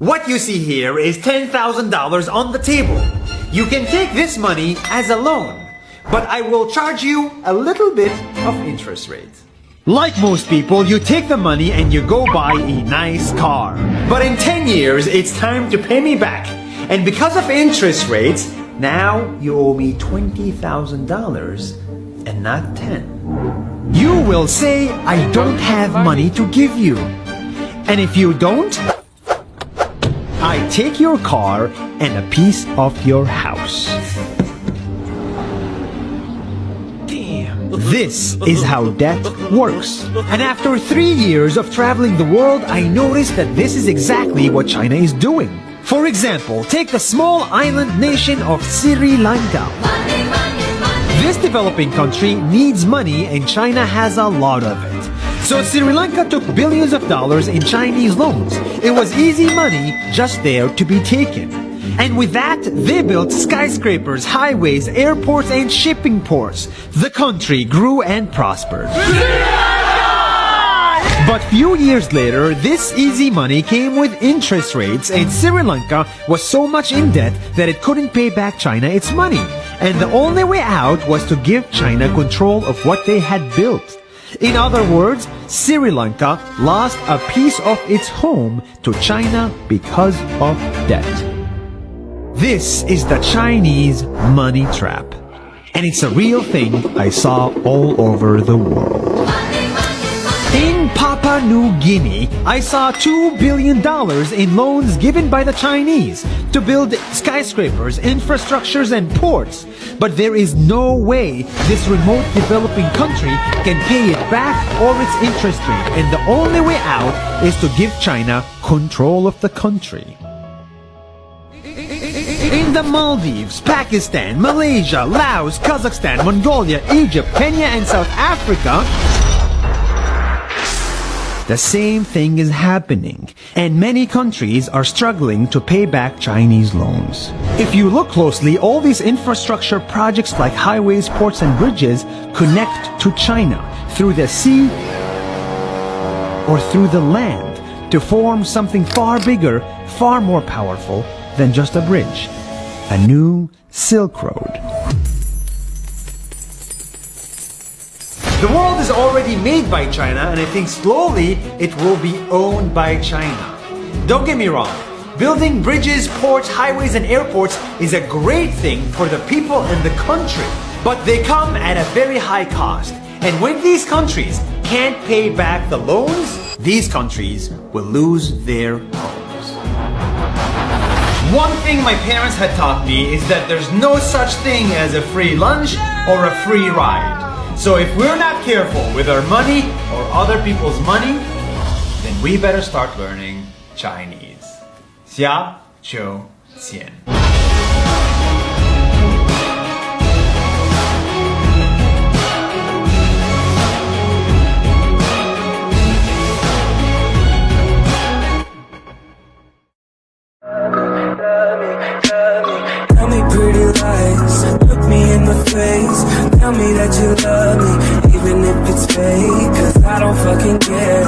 What you see here is $10,000 on the table. You can take this money as a loan, but I will charge you a little bit of interest rate. Like most people, you take the money and you go buy a nice car. But in 10 years, it's time to pay me back. And because of interest rates, now you owe me $20,000 and not 10. You will say, I don't have money to give you. And if you don't, I take your car and a piece of your house. Damn. This is how debt works. And after 3 years of traveling the world, I noticed that this is exactly what China is doing. For example, take the small island nation of Sri Lanka. This developing country needs money and China has a lot of it. So Sri Lanka took billions of dollars in Chinese loans. It was easy money just there to be taken. And with that, they built skyscrapers, highways, airports, and shipping ports. The country grew and prospered. But few years later, this easy money came with interest rates, and Sri Lanka was so much in debt that it couldn't pay back China its money. And the only way out was to give China control of what they had built. In other words, Sri Lanka lost a piece of its home to China because of debt. This is the Chinese money trap. And it's a real thing I saw all over the world. In Papua New Guinea, I saw $2 billion in loans given by the Chinese to build skyscrapers, infrastructures, and ports. But there is no way this remote developing country can pay it back or its interest rate, and the only way out is to give China control of the country. In the Maldives, Pakistan, Malaysia, Laos, Kazakhstan, Mongolia, Egypt, Kenya, and South Africa, the same thing is happening, and many countries are struggling to pay back Chinese loans. If you look closely, all these infrastructure projects like highways, ports, and bridges connect to China through the sea or through the land to form something far bigger, far more powerful than just a bridge. A new Silk Road. The world is already made by China, and I think slowly it will be owned by China. Don't get me wrong, building bridges, ports, highways, and airports is a great thing for the people and the country, but they come at a very high cost. And when these countries can't pay back the loans, these countries will lose their homes. One thing my parents had taught me is that there's no such thing as a free lunch or a free ride. So if we're not careful with our money or other people's money, then we better start learning Chinese. Xia Qiu Qian. Tell me pretty lies, look me in the face. Tell me that you love me, even if it's fake, 'cause I don't fucking care.